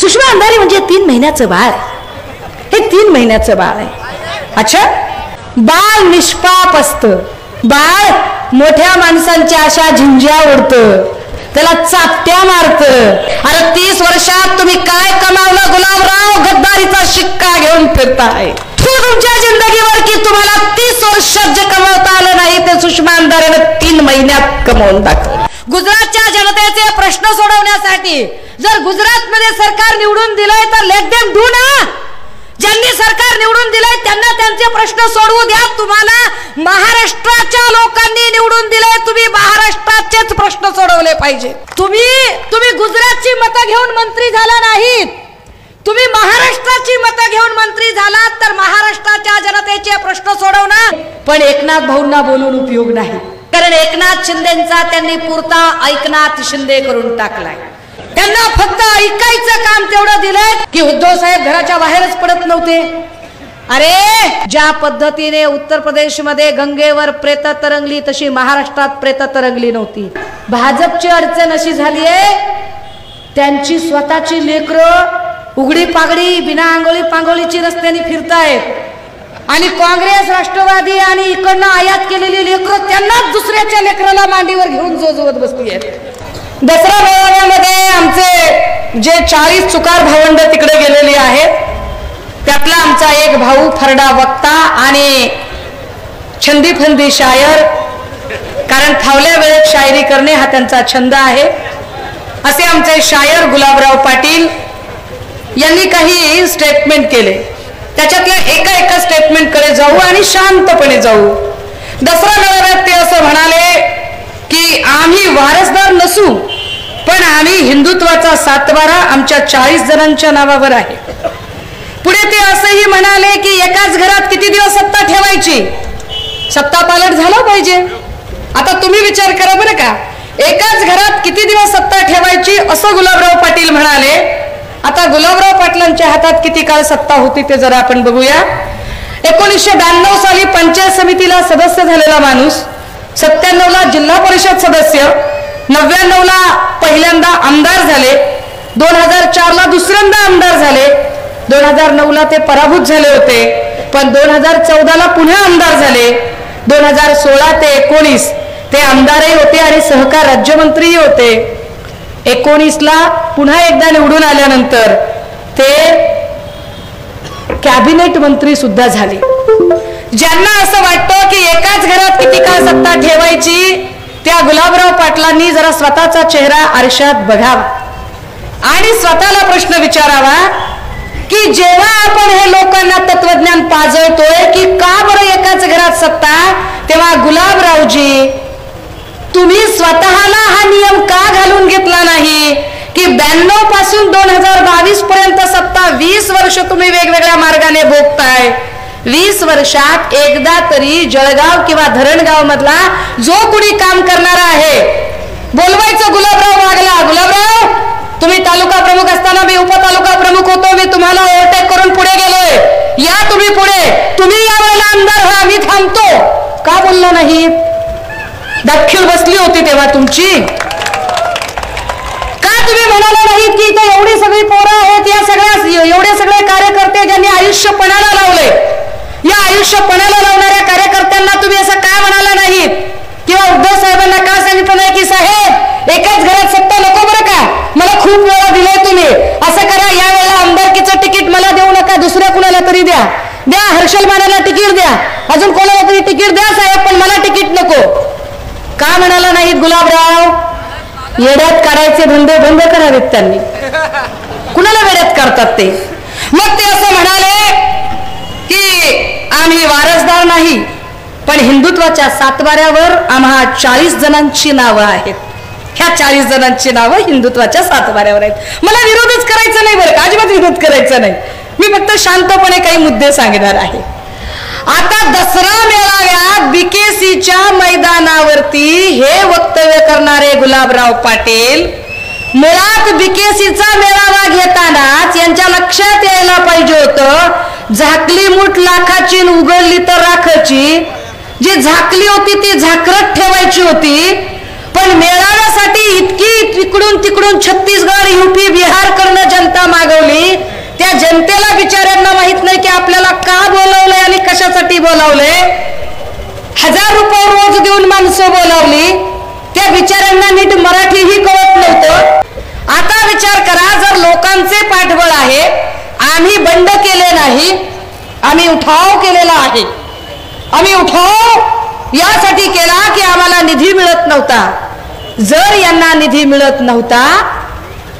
सुषमा अंधारे म्हणजे 3 महिन्याचं बाळ, हे 3 महिन्याचं बाळ आहे. अच्छा, बाळ निष्पाप असतं, बाळ मोठ्या माणसांच्या अशा झिंज्या ओढतं, त्याला चापट्या मारतं. अरे 30 वर्षात तुम्ही काय कमावलं गुलाबराव? गद्दारीचा शिक्का घेऊन फिरताय तुमच्या जिंदगीवर, की तुम्हाला 30 वर्षात जे कमवता आलं नाही ते सुषमा अंधारेनं 3 महिन्यात कमवून दाखवलं. गुजरातच्या जनतेचे प्रश्न सोडवण्यासाठी जर गुजरातमध्ये सरकार निवडून दिलंय तर लेट देम डू ना. ज्यांनी सरकार निवडून दिलंय त्यांना त्यांचे प्रश्न सोडवू द्या. तुम्हाला महाराष्ट्राच्या लोकांनी निवडून दिलंय, तुम्ही महाराष्ट्राचेच प्रश्न सोडवले पाहिजे. तुम्ही गुजरातची मतं घेऊन मंत्री झाला नाहीत, तुम्ही महाराष्ट्राची मतं घेऊन मंत्री झालात तर महाराष्ट्राच्या जनतेचे प्रश्न सोडवणार. पण एकनाथ भाऊंना बोलून उपयोग नाही, कारण एकनाथ शिंदेचा त्यांनी पुरता ऐकनाथ शिंदे करून टाकलाय. त्यांना फक्त ऐकायचं काम तेवढं दिलंय की उद्धव साहेब घराच्या बाहेरच पडत नव्हते. अरे ज्या पद्धतीने उत्तर प्रदेशमध्ये गंगेवर प्रेत तरंगली तशी महाराष्ट्रात प्रेत तरंगली नव्हती. भाजपची अडचण अशी झाली आहे, त्यांची स्वतःची लेकरं उघडी पागडी बिना आंघोळी पांघोळीची रस्त्याने फिरतायत आणि काँग्रेस राष्ट्रवादी आणि इकडनं आयात केलेली लेकरं त्यांनाच दुसऱ्याच्या लेकराला मांडीवर घेऊन जोजवत बसली आहेत. दसरा मेळाव्यामध्ये आमचे जे 40 चुकार भावंड तिकडे गेलेली आहेत, त्यातला आमचा एक भाऊ फरडा वक्ता आणि छंदी फंदी शायर, कारण फावल्या वेळेत शायरी करणे हा त्यांचा छंद आहे, असे आमचे शायर गुलाबराव पाटील यांनी काही स्टेटमेंट केले. त्याच्यातल्या एका स्टेटमेंटकडे जाऊ आणि शांतपणे जाऊ. दसरा मेळाव्यात ते असं म्हणाले की आम्ही वारसदार नसू, पण आम्ही हिंदुत्वाचा 7बारा आमच्या 40 जणांच्या नावावर आहे. पुढे ते असंही म्हणाले की एकाच घरात किती दिवस सत्ता ठेवायची, सत्ता पालट झाला पाहिजे. आता तुम्ही विचार करा बरं का, एकाच घरात किती दिवस सत्ता ठेवायची असं गुलाबराव पाटील म्हणाले. आता गुलाबराव पाटलांच्या हातात किती काळ सत्ता होती ते जरा आपण बघूया. 1992 साली पंचायत समितीला सदस्य झालेला माणूस, 97ला जिल्हा परिषद सदस्य, 99ला पहिल्यांदा आमदार झाले, 2004ला दुसऱ्यांदा आमदार झाले, 2009ला ते पराभूत झाले होते, पण 2014ला पुन्हा आमदार झाले, 2016 ते 19 ते आमदारही होते आणि सहकार राज्यमंत्रीही होते. 19ला पुन्हा एकदा निवडून आल्यानंतर ते कॅबिनेट मंत्री सुद्धा झाले. ज्यांना असं वाटतं की एकाच घरात किती काळ सत्ता ठेवायची, त्या गुलाबराव पाटलांनी जरा स्वतःचा चेहरा आरशात बघावा आणि स्वतःला प्रश्न विचारावा की जेव्हा आपण हे लोकांना तत्वज्ञान पाजळतोय की का बरं एकाच घरात सत्ता, तेव्हा गुलाबरावजी तुम्ही स्वतःला हा नियम का घालून घेतला नाही की 92 पासून 2022 पर्यंत सत्ता 20 वर्ष तुम्ही वेगवेगळ्या मार्गाने भोगताय. 20 वर्षात एकदा तरी जळगाव किंवा धरणगाव मधला जो कुणी काम करणारा आहे बोलवायचं, गुलाबराव वागला, गुलाबराव तुम्ही तालुका प्रमुख असताना मी उपतालुका प्रमुख होतो, मी तुम्हाला ओव्हरटेक करून पुढे गेलोय, या तुम्ही पुढे, तुम्ही यावेळेला आमदार व्हा, मी थांबतो. का बोलला नाही? दखल बसली होती तेव्हा तुमची. का तुम्ही म्हणाला नाहीत की इथे एवढी सगळी पोरं आहेत, या सगळ्या एवढे सगळे कार्यकर्ते ज्यांनी आयुष्य पणाला लावले, या आयुष्य पणाला लावणाऱ्या कार्यकर्त्यांना तुम्ही असं का म्हणाला नाहीत? किंवा उद्धव साहेबांना का सांगितलं नाही की साहेब एकाच घरात सत्ता नको बरं का, मला खूप वेळा दिले तुम्ही, असं करा यावेळेला आमदारकीचं तिकीट मला देऊ नका, दुसऱ्या कुणाला तरी द्या, हर्षल मानाला तिकीट द्या, अजून कोणाला तरी तिकीट द्या साहेब, पण मला तिकीट नको. का म्हणाला नाहीत गुलाबराव? येड्यात काढायचे धंदे बंद करावेत त्यांनी. कुणाला वेड्यात काढतात ते? मग ते असं म्हणाले की आम्ही वारसदार नाही, पण हिंदुत्वाच्या 7बाऱ्यावर आम्हा 40 जणांची नावं आहेत. ह्या 40 जणांची नावं हिंदुत्वाच्या 7बाऱ्यावर आहेत. मला विरोधच करायचा नाही बरं का, अजिबात विरोध करायचा नाही, मी फक्त शांतपणे काही मुद्दे सांगणार आहे. आता दसरा मेळाव्यात बीकेसीच्या मैदानावरती हे वक्तव्य करणारे गुलाबराव पाटील मुळात बीकेसीचा मेळावा घेतानाच यांच्या लक्षात यायला पाहिजे होतं, झाकली मूठ लाखाची उघडली तर राखाची. जी झाकली होती ती झाकरत ठेवायची होती, पण मेळाव्यासाठी इतकी तिकडून तिकडून छत्तीसगड, यूपी, बिहार करणं जनता माग कशासाठी बोलावले? 1000 रुपये रोज देऊन माणसं बोलावली, त्या बिचाऱ्यांना नीट मराठीही कळत नव्हतं. आता विचार करा, जर लोकांचे पाठबळ आहे, आम्ही बंड केले नाही, आम्ही उठाव केलेला आहे. आम्ही उठाव यासाठी केला की आम्हाला निधी मिळत नव्हता. जर यांना निधी मिळत नव्हता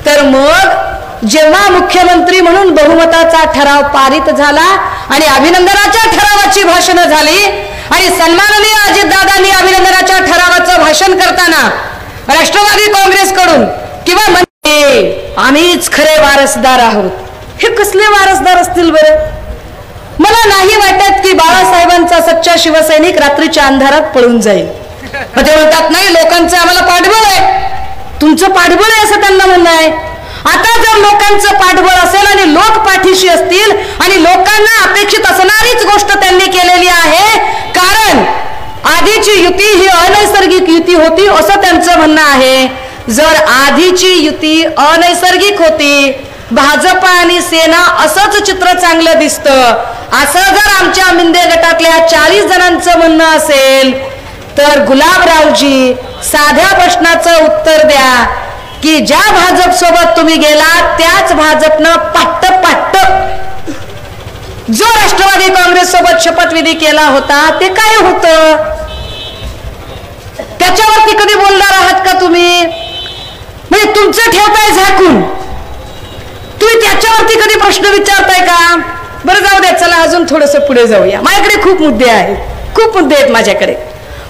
तर मग जेव्हा मुख्यमंत्री म्हणून बहुमताचा ठराव पारित झाला आणि अभिनंदनाच्या ठरावाची भाषणं झाली आणि सन्माननीय अजितदादांनी अभिनंदनाच्या ठरावाचं भाषण करताना राष्ट्रवादी काँग्रेसकडून किंवा म्हणते आम्हीच खरे वारसदार आहोत. हे कसले वारसदार असतील बरं? मला नाही वाटत की बाळासाहेबांचा सच्चा शिवसैनिक रात्रीच्या अंधारात पळून जाईल. ते म्हणतात नाही लोकांचं आम्हाला पाठबळ आहे. तुमचं पाठबळ आहे असं त्यांना म्हणणं आहे. आता जर लोकांचं पाठबळ असेल आणि लोक पाठीशी असतील आणि लोकांना अपेक्षित असणारीच गोष्ट त्यांनी केलेली आहे, कारण आधीची युती ही अनैसर्गिक युती होती असं त्यांचं म्हणणं आहे. जर आधीची युती अनैसर्गिक होती, भाजपा आणि सेना असंच चित्र चांगलं दिसतं असं जर आमच्या मिंदे गटातल्या 40 जणांचं म्हणणं असेल तर गुलाबरावजी साध्या प्रश्नाचं उत्तर द्या की ज्या भाजप सोबत तुम्ही गेला त्याच भाजपनं पाट्ट जो राष्ट्रवादी काँग्रेस सोबत शपथविधी केला होता ते काय होतं? त्याच्यावरती कधी बोलणार आहात का तुम्ही? म्हणजे तुमचं ठेवताय झाकून, तुम्ही त्याच्यावरती कधी प्रश्न विचारताय का? बरं जाऊ द्या, चला अजून थोडस पुढे जाऊया. माझ्याकडे खूप मुद्दे आहेत, खूप मुद्दे आहेत माझ्याकडे.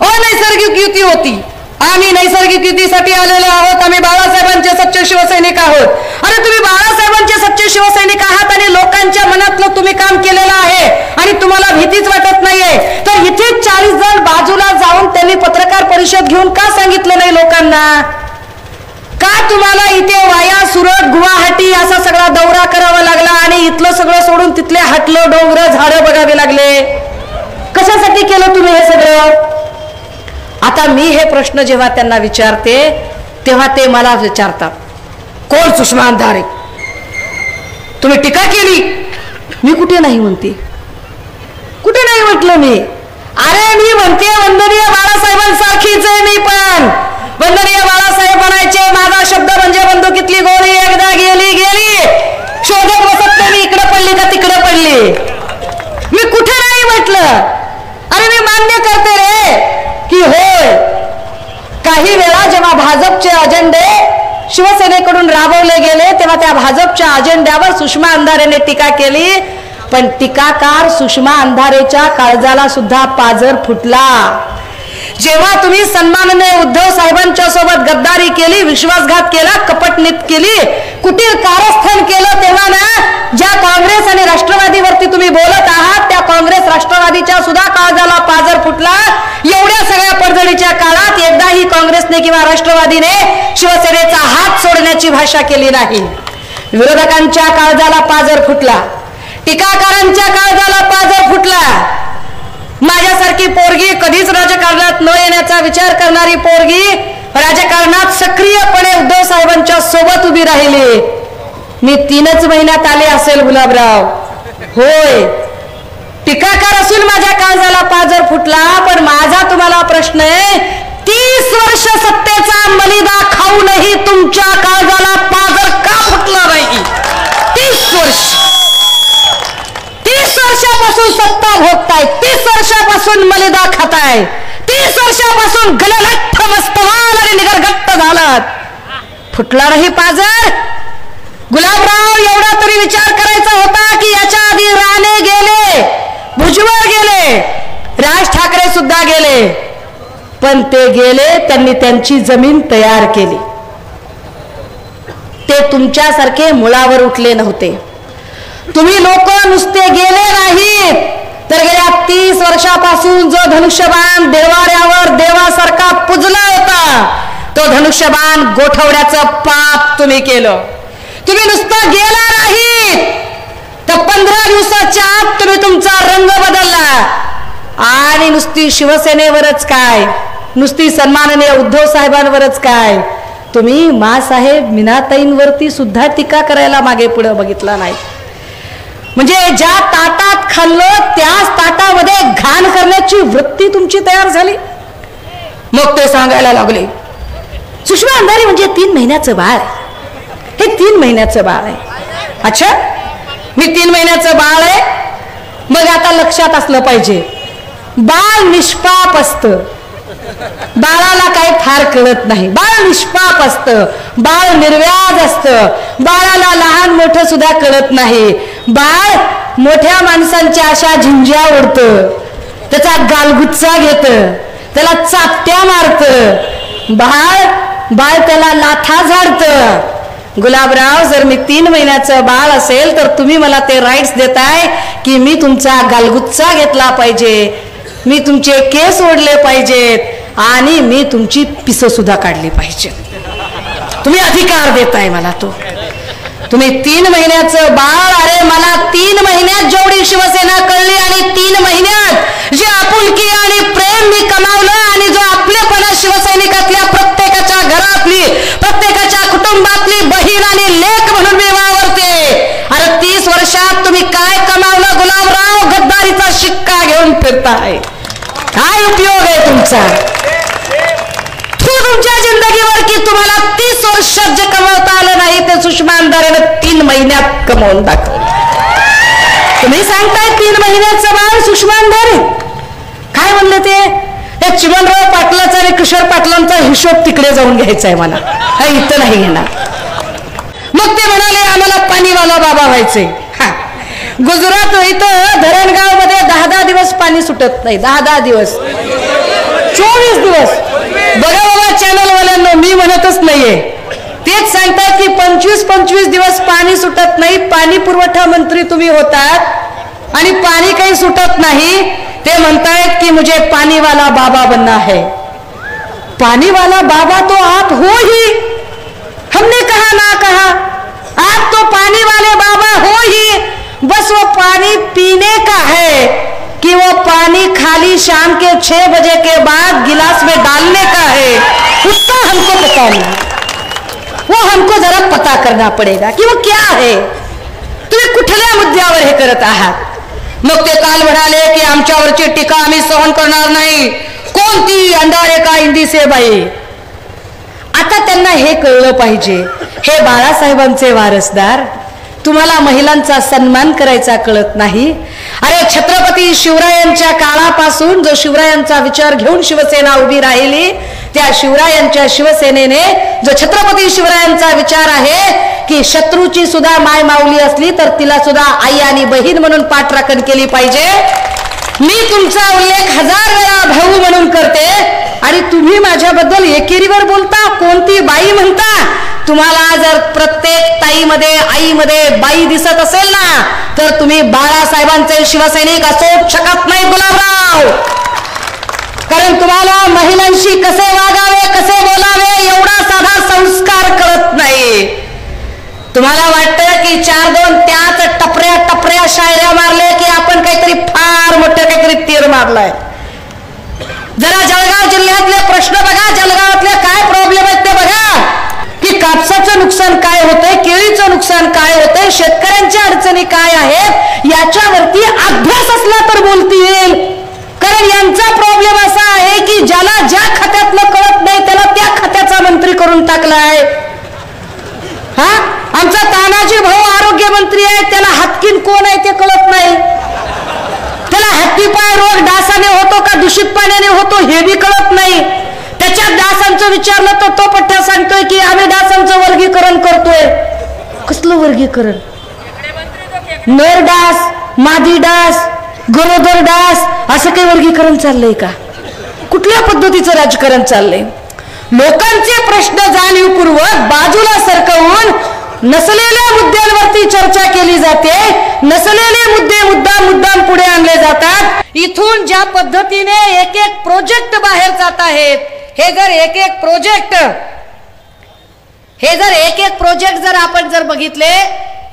अनैसर्गिक युती होती, आम्ही नैसर्गिक युतीसाठी आलेलो आहोत, आम्ही बाळासाहेबांचे सच्चे शिवसैनिक आहोत. अरे तुम्ही बाळासाहेबांचे सच्चे शिवसैनिक आहात आणि लोकांच्या मनातलं तुम्ही काम केलेलं आहे आणि तुम्हाला भीतीच वाटत नाहीये, तर इथे 40 जण बाजूला जाऊन त्यांनी पत्रकार परिषद घेऊन का सांगितलं नाही लोकांना? का तुम्हाला इथे वाया सुरत गुवाहाटी असा सगळा दौरा करावा लागला आणि इथलं सगळं सोडून तिथले हाटलं डोंगर झाडं बघावे लागले? कशासाठी केलं तुम्ही हे सगळं? आता मी हे प्रश्न जेव्हा त्यांना विचारते तेव्हा ते मला विचारतात कोण सुषमा अंधारे? तुम्ही टीका केली? मी कुठे नाही म्हणते, कुठे नाही म्हटलं मी. अरे मी म्हणते वंदनीय बाळासाहेबांसारखीच आहे मी पण. वंदनीय बाळासाहेब म्हणायचे माझा शब्द म्हणजे बंदुकीतली गोळी, एकदा गेली गेली, शोधत बसत नाही मी इकडे पडली का तिकडे पडली. मी कुठे नाही म्हटलं. अरे मी मान्य करते रे की होय काही वेळा जेव्हा भाजपचे अजेंडे शिवसेनेकडून राबवले गेले तेव्हा त्या भाजपच्या अजेंड्यावर सुषमा अंधारेने टीका केली, पण टीकाकार सुषमा अंधारेच्या काळजाला सुद्धा पाजर फुटला. जेव्हा तुम्ही सन्माननीय उद्धव साहेबांच्या सोबत गद्दारी केली, विश्वासघात केला, कपटनीत केली, कुटील कारस्थान केलं, तेव्हा ना ज्या काँग्रेस आणि राष्ट्रवादीवरती तुम्ही बोलत आहात त्या काँग्रेस राष्ट्रवादीच्या सुद्धा काळजाला पाजर फुटला. एवढ्या सगळ्या पडझडीच्या काळात एकदाही काँग्रेसने किंवा राष्ट्रवादीने शिवसेनेचा हात सोडण्याची भाषा केली नाही. विरोधकांच्या काळजाला पाजर फुटला, टीकाकारांच्या काळजाला पाजर फुटला. माझ्यासारखी पोरगी, कधीच राजकारणात न येण्याचा विचार करणारी पोरगी राजकारणात सक्रियपणे उद्धव साहेबांच्या सोबत उभी राहिली. मी 3च महिन्यात आले असेल गुलाबराव. होय टीकाकार असून माझ्या काळजाला पाजर फुटला, पण माझा तुम्हाला प्रश्न आहे, 30 वर्ष सत्तेचा मलिदा खाऊनही तुमच्या काळजाला पाजर का फुटला नाही? 30 वर्ष, 30 वर्षापासून सत्ता भोगताय, 30 वर्षापासून मलिदा खाताय, 30 वर्षापासून गलगट्ट मस्तवाल आणि निगरगट्ट झालात, फुटला नाही पाजर? गुलाबराव एवढा तरी विचार करायचा होता की याच्या आधी राणे गेले, भुजबळ गेले, राज ठाकरे सुद्धा गेले, पण ते गेले त्यांनी त्यांची जमीन तयार केली. ते तुमच्यासारखे मुळावर उठले नव्हते. तुम्ही लोक नुसते गेले नाहीत तर गेल्या 30 वर्षापासून जो धनुष्यबाण देवाऱ्यावर देवासारखा पुजला होता तो धनुष्यबाण गोठवण्याचं पाप तुम्ही केलं. तुम्ही नुसतं गेला नाहीत तर 15 दिवसाच्या आत तुम्ही तुमचा रंग बदलला आणि नुसती शिवसेनेवरच काय, नुसती सन्माननीय उद्धव साहेबांवरच काय, तुम्ही मासाहेब मीनाताईंवरती सुद्धा टीका करायला मागे पुढे बघितला नाही. म्हणजे ज्या ताटात खाल्लं त्याच ताटामध्ये घाण करण्याची वृत्ती तुमची तयार झाली. मग ते सांगायला लागले, सुषमा अंधारे म्हणजे 3 महिन्याचं बाळ, हे 3 महिन्याचं बाळ आहे. अच्छा, मी 3 महिन्याचं बाळ आहे. मग आता लक्षात असलं पाहिजे, बाळ निष्पाप असतं, बाळाला काही फार कळत नाही. बाळ निष्पाप असतं, बाळ निर्व्याज असतं, बाळाला लहान मोठं सुद्धा कळत नाही. बाळ मोठ्या माणसांच्या अशा झिंज्या ओढतं, त्याचा गालगुच्चा घेतं, त्याला चापट्या मारतं. बाळ त्याला लाथा झाडतं. गुलाबराव, जर मी 3 महिन्याचं बाळ असेल तर तुम्ही मला ते राईट्स देताय की मी तुमचा गालगुच्चा घेतला पाहिजे, मी तुमचे केस ओढले पाहिजेत आणि मी तुमची पिसं सुद्धा काढली पाहिजे. तुम्ही अधिकार देताय मला तो. तुम्ही 3 महिन्याचं बाळ, अरे मला 3 महिन्यात जेवढी शिवसेना कळली आणि 3 महिन्यात जे आपुलकी आणि प्रेम मी कमावलं आणि जो आपलेपणा शिवसैनिकातल्या प्रत्येकाच्या घरातली, प्रत्येकाच्या कुटुंबातली बहीण आणि लेक म्हणून मी वावरते. अरे 30 वर्षात तुम्ही काय कमावलं गुलाबराव? गद्दारीचा शिक्का घेऊन फिरताय. काय उपयोग आहे तुमचा तुमच्या जिंदगीवर की तुम्हाला 30 वर्षात जे कमवता आलं नाही ते सुषमा अंधारेने 3 महिन्यात कमवून दाखवलं. तुम्ही सांगताय 3 महिन्याचं बाळ सुषमा अंधारे. काय म्हणलं ते चिमणराव पाटलाचा आणि किशोर पाटलांचा हिशोब तिकडे जाऊन घ्यायचा आहे मला, इथं नाही घेणार. मग ते म्हणाले आम्हाला पाणीवाला बाबा व्हायचे. गुजरात इथं धरणगाव मध्ये 10 दिवस पाणी सुटत नाही. 10 दिवस, 24 दिवस. बघा बाबा चॅनल वाल्यांना, मी म्हणतच नाहीये, तेच सांगतात की 25 दिवस पाणी सुटत नाही. पाणी पुरवठा मंत्री तुम्ही होतात आणि पाणी काही सुटत नाही. ते म्हणतायत की मुझे पानी वाला बाबा बनना है. पानी वाला बाबा तो आप हो ही, हमने कहा ना कहा, आप तो पानी वाले बाबा हो ही. बस वो पानी पीने का है कि वो पानी खाली शाम के 6 बजे के बाद गिलास में डालने का है, उसका हमको पता नहीं. वो हमको जरा पता करना पड़ेगा कि वो क्या है. तुम्ही कुठल्या मुद्द्यावर हे करत आहात? मग ते काल म्हणाले की आमच्यावरची टीका आम्ही सहन करणार नाही. कोणती अंधारे का इंदी से बाई. आता त्यांना हे कळलं पाहिजे, हे बाळासाहेबांचे वारसदार, तुम्हाला महिलांचा सन्मान करायचा कळत नाही. अरे छत्रपती शिवरायांच्या काळापासून जो शिवरायांचा विचार घेऊन शिवसेना उभी राहिली, त्या शिवरायांच्या शिवसेनेने जो छत्रपती शिवरायांचा विचार आहे की शत्रूची सुद्धा माय माऊली असली तर तिला सुद्धा आई आणि बहीण म्हणून पाठराखण केली पाहिजे. मी तुमचा उल्लेख 1000 वेळा भाऊ म्हणून करते आणि तुम्ही माझ्याबद्दल एकेरीवर बोलता, कोणती बाई म्हणता. तुम्हाला जर प्रत्येक ताईमध्ये आईमध्ये बाई दिसत असेल ना तर तुम्ही बाळासाहेबांचे शिवसैनिक असू शकत नाही गुलाबराव. कारण तुम्हाला महिलांशी कसे वागावे, कसे बोलावे एवढा साधा संस्कार कळत नाही. तुम्हाला वाटतं की 4-2 त्याच टपऱ्या शायऱ्या मारले की आपण काहीतरी फार मोठं काहीतरी तीर मारलाय. जरा जळगाव जिल्ह्यातले प्रश्न बघा, जळगावातले काय प्रॉब्लेम आहेत ते बघा. की कापसाचं नुकसान काय होतंय, केळीचं नुकसान काय होतंय, शेतकऱ्यांच्या अडचणी काय आहेत, याच्यावरती अभ्यास असला तर बोलतील. कारण यांचा प्रॉब्लेम असा आहे की ज्याला ज्या खात्यातलं कळत नाही त्याला त्या खात्याचा मंत्री करून टाकलाय. आमचा तानाजी भाऊ आरोग्य मंत्री आहे, त्याला हातकीन कोण आहे ते कळत नाही. त्याला हत्तीपाय रोग डासाने होतो का दूषित पाण्याने होतो हे बी कळत नाही. त्याच्या डासांचं विचारलं तर तो पठ्ठा सांगतोय की आम्ही डासांचं वर्गीकरण करतोय. कसलं वर्गीकरण? नर डास, मादी डास, गरोदर डास, असं काही वर्गीकरण चाललंय का? कुठल्या पद्धतीचं राजकारण चाललंय? लोकांचे प्रश्न जाणीवपूर्वक बाजूला सरकवून नसलेल्या मुद्द्यांवरती चर्चा केली जाते. नसलेले मुद्दे मुद्दाम पुढे आणले जातात. इथून ज्या पद्धतीने एक प्रोजेक्ट बाहेर जात आहेत, हे जर एक प्रोजेक्ट जर आपण जर बघितले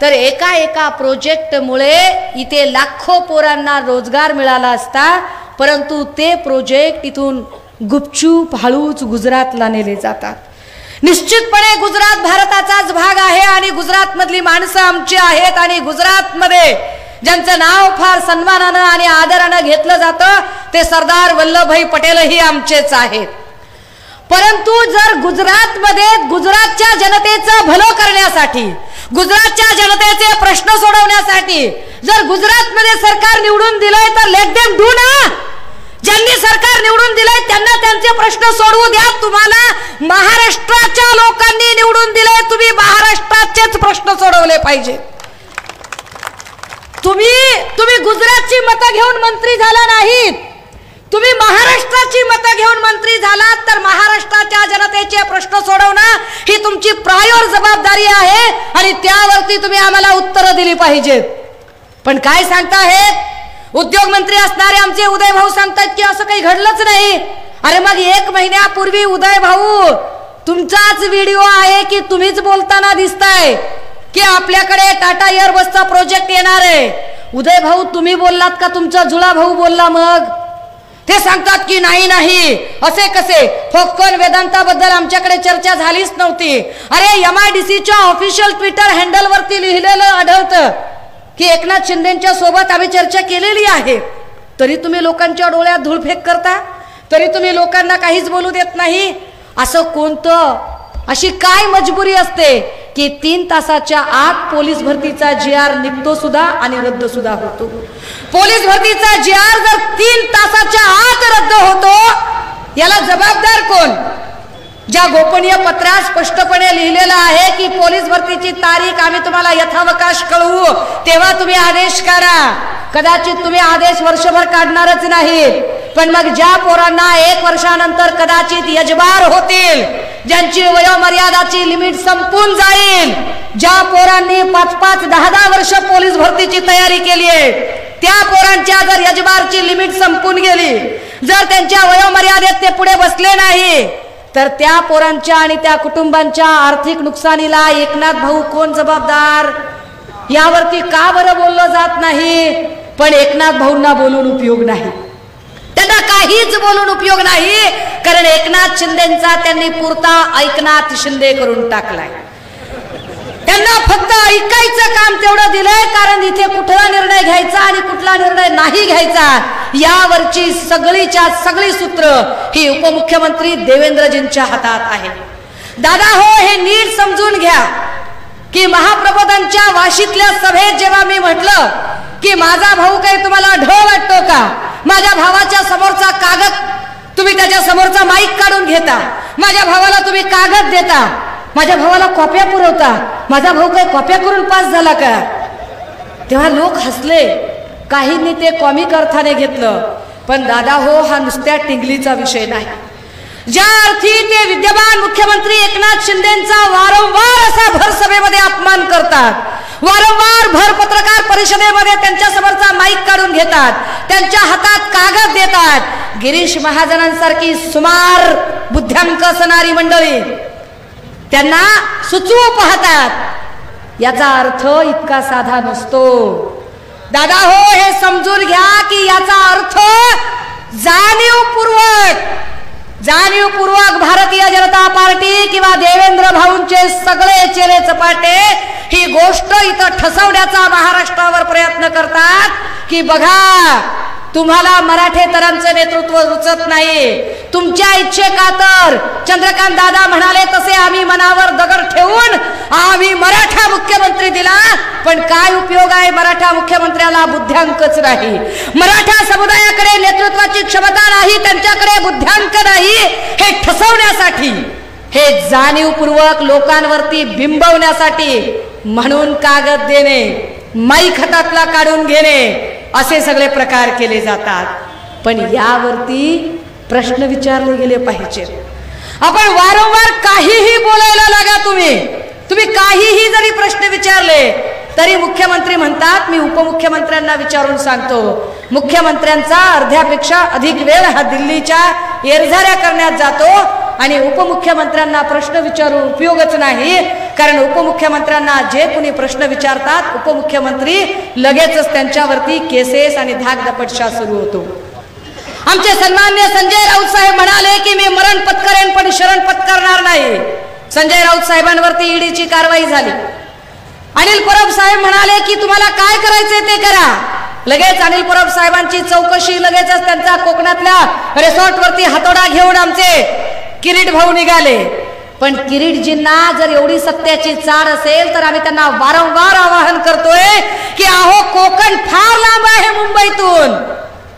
तर एका प्रोजेक्टमुळे इथे लाखो पोरांना रोजगार मिळाला असता, परंतु ते प्रोजेक्ट इथून गुपचूप हळूच गुजरातला नेले जातात. निश्चितपणे गुजरात भारताचाच भाग आहे आणि गुजरात मधली माणसं आमची आहेत आणि गुजरात मध्ये ज्यांचं नाव फार सन्मानानं आणि आदरानं घेतलं जातं ते सरदार वल्लभभाई पटेलही आमचेच आहेत. परंतु जर गुजरातमध्ये गुजरातच्या जनतेचं भलं करण्यासाठी, गुजरातच्या जनतेचे प्रश्न सोडवण्यासाठी जर गुजरातमध्ये सरकार निवडून दिलंय तर लेट देम डू ना. ज्यांनी सरकार निवडून दिलंय त्यांना त्यांचे प्रश्न सोडवू द्या. तुम्हाला महाराष्ट्राच्या लोकांनी निवडून दिलंय, तुम्ही महाराष्ट्राचेच प्रश्न सोडवले पाहिजे. तुम्ही गुजरातची मतं घेऊन मंत्री झाला नाहीत, तुम्ही महाराष्ट्राची मतं घेऊन मंत्री झालात तर महाराष्ट्राच्या जनतेचे प्रश्न सोडवणं ही तुमची प्रायोर जबाबदारी आहे आणि त्यावरती तुम्ही आम्हाला उत्तरं दिली पाहिजेत. पण काय सांगताहेत उद्योग मंत्री असणारे आमचे उदय भाऊ सांगतात की असं काही घडलंच नाही. अरे मग 1 महिन्यापूर्वी उदय भाऊ तुमचाच व्हिडिओ आहे की तुम्हीच बोलताना दिसताय की आपल्याकडे टाटा एअरबसचा प्रोजेक्ट येणार आहे. उदय भाऊ तुम्ही बोललात का तुमचा जुळा भाऊ बोलला? मग ते सांगतात की नाही असे कसे, फोकन वेदांताबद्दल आमच्याकडे चर्चा झालीच नव्हती. अरे MIDCच्या ऑफिशियल ट्विटर हँडल वरती लिहिलेलं आढळतं की एकनाथ शिंदेच्या सोबत आम्ही चर्चा केलेली आहे. तरी तुम्ही लोकांच्या डोळ्यात धूळफेक करता, तरी तुम्ही लोकांना काहीच बोलू देत नाही. असं कोणतं, अशी काय मजबुरी असते की 3 तासाच्या आत पोलीस भरतीचा GR निघतो सुद्धा आणि रद्द सुद्धा होतो. पोलीस भरतीचा GR जर 3 तासाच्या आत रद्द होतो याला जबाबदार कोण? ज्या गोपनीय पत्रात स्पष्टपणे लिहिलेलं आहे की पोलीस भरतीची तारीख आम्ही तुम्हाला यथावकाश कळवू, तेव्हा तुम्ही आदेश काढा. कदाचित तुम्ही आदेश वर्षभर काढणारच नाही, पण मग ज्या पोरांना 1 वर्षानंतर कदाचित यजबार होतील, ज्यांची वयोमर्यादाची लिमिट संपून जाईल, ज्या पोरांनी 5-5, 10-10 वर्ष पोलीस भरतीची तयारी केली आहे, त्या पोरांच्या जर यजबारची लिमिट संपून गेली, जर त्यांच्या वयोमर्यादेत ते पुढे बसले नाही तर त्या पोरांच्या आणि त्या कुटुंबांच्या आर्थिक नुकसानीला एकनाथ भाऊ कोण जबाबदार? यावरती का बरं बोललं जात नाही? पण एकनाथ भाऊंना बोलून उपयोग नाही, त्यांना काहीच बोलून उपयोग नाही, कारण एकनाथ शिंदेचा त्यांनी पुरता एकनाथ शिंदे करून टाकलाय. त्यांना फक्त ऐकायचं काम तेवढं दिलंय, कारण इथे कुठला निर्णय घ्यायचा आणि कुठला निर्णय नाही घ्यायचा यावरची सगळी सूत्र ही उपमुख्यमंत्री देवेंद्रजींच्या हातात आहे. दादा हो, हे नीट समजून घ्या की महाप्रबोधनच्या वाशीतल्या सभेत जेव्हा मी म्हटलं की माझा भाऊ काही तुम्हाला ढ वाटतो का, माझ्या भावाच्या समोरचा कागद तुम्ही त्याच्या समोरचा माईक काढून घेता, माझ्या भावाला तुम्ही कागद देता, माझ्या भावाला कॉप्या पुरवता, माझा भाऊ काही कॉप्या करून पास झाला का? तेव्हा लोक हसले, काहींनी ते कॉमिक अर्थाने घेतलं. पण दादा हो, हा नुसत्या टिंगलीचा विषय नाही. ज्या अर्थी ते विद्यमान मुख्यमंत्री एकनाथ शिंदेचा वारंवार असा भर सभेमध्ये अपमान करतात, वारंवार भर पत्रकार परिषदेमध्ये त्यांच्या समोरचा माईक काढून घेतात, त्यांच्या हातात कागद देतात, गिरीश महाजनांसारखी सुमार बुद्ध्यांक असणारी मंडळी त्यांना सुचवू पाहतात, याचा अर्थ इतका साधा नसतो. दादा हो, हे समजून घ्या की याचा अर्थ जाणीवपूर्वक भारतीय जनता पार्टी किंवा देवेंद्र भाऊंचे सगळे चेले चपाटे ही गोष्ट इथं ठसवण्याचा महाराष्ट्रावर प्रयत्न करतात की बघा, तुम्हाला मराठेतरांचं नेतृत्व रुचत नाही, तुमच्या इच्छेखातर चंद्रकांत दादा म्हणाले तसे आम्ही मनावर दगड ठेवून आम्ही मराठा मुख्यमंत्री दिला. पण काय उपयोग आहे? मराठा मुख्यमंत्र्याला बुद्ध्यांकच नाही, मराठा समुदायाकडे नेतृत्वाची क्षमता नाही, त्यांच्याकडे बुद्ध्यांक नाही. हे ठसवण्यासाठी, हे जाणीवपूर्वक लोकांवरती बिंबवण्यासाठी म्हणून कागद देणे, माईक हातातला काढून घेणे, असे सगळे प्रकार केले जातात. पण यावरती प्रश्न विचारले गेले पाहिजेत. आपण वारंवार काहीही बोलायला लागा, तुम्ही काहीही जरी प्रश्न विचारले तरी मुख्यमंत्री म्हणतात मी उपमुख्यमंत्र्यांना विचारून सांगतो. मुख्यमंत्र्यांचा अर्ध्यापेक्षा अधिक वेळ हा दिल्लीच्या येरझाऱ्या करण्यात जातो आणि उपमुख्यमंत्र्यांना प्रश्न विचारून उपयोगच नाही, कारण उपमुख्यमंत्र्यांना जे कोणी प्रश्न विचारतात उपमुख्यमंत्री लगेचच त्यांच्यावरती केसेस आणि धाकदपटशा सुरू होतो. आमचे सन्माननीय संजय राऊत साहेब म्हणाले की मी मरण पत्करेन पण शरण पत्करणार नाही. संजय राऊत साहेबांवरती ईडीची कारवाई झाली. अनिल परब साहेब म्हणाले की तुम्हाला काय करायचंय ते करा. लगेच अनिल परब साहेबांची चौकशी, लगेचच त्यांचा कोकणातल्या रिसॉर्ट वरती हातोडा घेऊन आमचे किरीट भाऊ निघाले. पण किरीटजींना जर एवढी सत्याची चाड असेल तर आम्ही त्यांना वारंवार आवाहन करतोय की अहो कोकण फार लांब आहे मुंबईतून.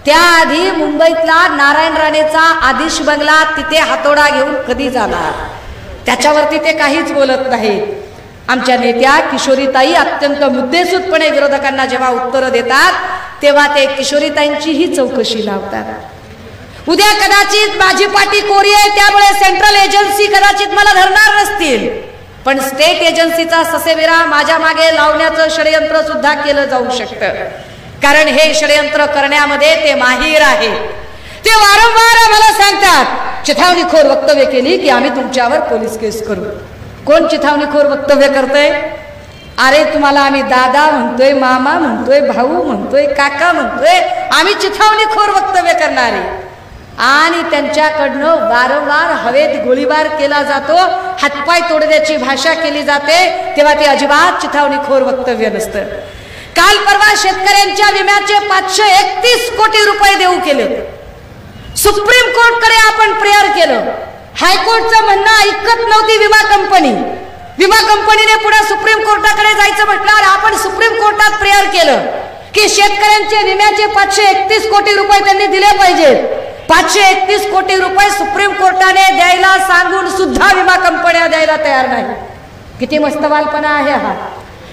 त्याआधी मुंबईतला नारायण राणेचा आदिश बंगला, तिथे हातोडा घेऊन कधी जाणार, त्याच्यावरती ते काहीच बोलत नाहीत. आमच्या नेत्या किशोरीताई अत्यंत मुद्देसूदपणे विरोधकांना जेव्हा उत्तरं देतात तेव्हा ते किशोरीताईंचीही चौकशी लावतात. उद्या कदाचित माझी पाठी कोरी आहे, त्यामुळे सेंट्रल एजन्सी कदाचित मला धरणार नसतील, पण स्टेट एजन्सीचा ससेविरा माझ्या मागे लावण्याचं षडयंत्र सुद्धा केलं जाऊ शकतं. कारण हे षडयंत्र करण्यामध्ये ते माहीर आहे. ते वारंवार आम्हाला सांगतात, चिथावणीखोर वक्तव्य केली की आम्ही तुमच्यावर पोलीस केस करू. कोण चिथावणीखोर वक्तव्य करतोय? अरे तुम्हाला आम्ही दादा म्हणतोय, मामा म्हणतोय, भाऊ म्हणतोय, काका म्हणतोय, आम्ही चिथावणीखोर वक्तव्य करणारे. आणि त्यांच्याकडनं वारंवार हवेत गोळीबार केला जातो, हातपाय तोडण्याची भाषा केली जाते, तेव्हा ते अजिबात चिथावणीखोर वक्तव्य नसतं. काल परवा शेतकऱ्यांच्या विम्याचे 531 कोटी रुपये देऊ केले. सुप्रीम कोर्टकडे आपण प्रेयर केलं. हायकोर्टचं म्हणणं ऐकत नव्हती विमा कंपनी. विमा कंपनीने पुढे सुप्रीम कोर्टाकडे जायचं म्हटल्यावर आपण सुप्रीम कोर्टात प्रेयर केलं की शेतकऱ्यांचे विम्याचे 531 कोटी रुपये त्यांनी दिले पाहिजेत. 531 कोटी रुपये सुप्रीम कोर्टाने द्यायला सांगून सुद्धा विमा कंपन्या द्यायला तयार नाही. किती मस्तवालपणा आहे हा,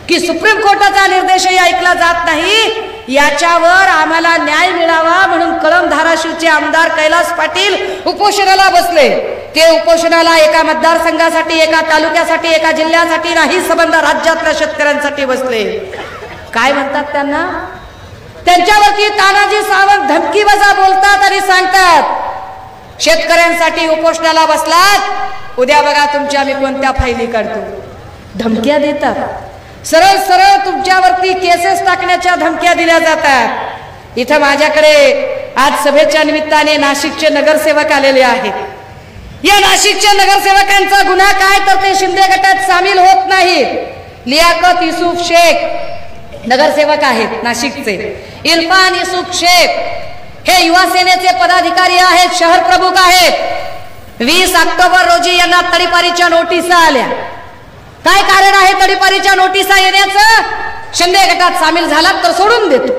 की सुप्रीम कोर्टाचा निर्देशही ऐकला जात नाही. याच्यावर आम्हाला न्याय मिळावा म्हणून कळंब धाराशिवचे आमदार कैलास पाटील उपोषणाला बसले. ते उपोषणाला एका मतदारसंघासाठी, एका तालुक्यासाठी, एका जिल्ह्यासाठी नाही, संबंध राज्यातल्या शेतकऱ्यांसाठी बसले. काय म्हणतात त्यांना? त्यांच्यावरती तानाजी सावंत धमकी वजा बोलतात आणि सांगतात शेतकऱ्यांसाठी उपोषणाला बसलात, उद्या बघा तुमच्या आम्ही कोणत्या फायली काढतो. धमक्या देतात. सरळ सरळ तुमच्यावरती केसेस टाकण्याच्या धमक्या दिल्या जातात. इथं माझ्याकडे आज सभेच्या निमित्ताने नाशिकचे नगरसेवक आलेले आहेत. या नाशिकच्या नगरसेवकांचा गुन्हा काय तर ते शिंदे गटात सामील होत नाही. लियाकत युसुफ शेख नगरसेवक आहेत नाशिकचे. इरफान युसुफ शेख हे युवा सेनेचे पदाधिकारी आहेत, शहर प्रमुख आहेत. 20 ऑक्टोबर रोजी यांना तडीपारीच्या नोटिसा आल्या. काय कारण आहे तडीपारीच्या नोटिसा येण्याचं? शिंदे गटात सामील झालात तर सोडून देतो,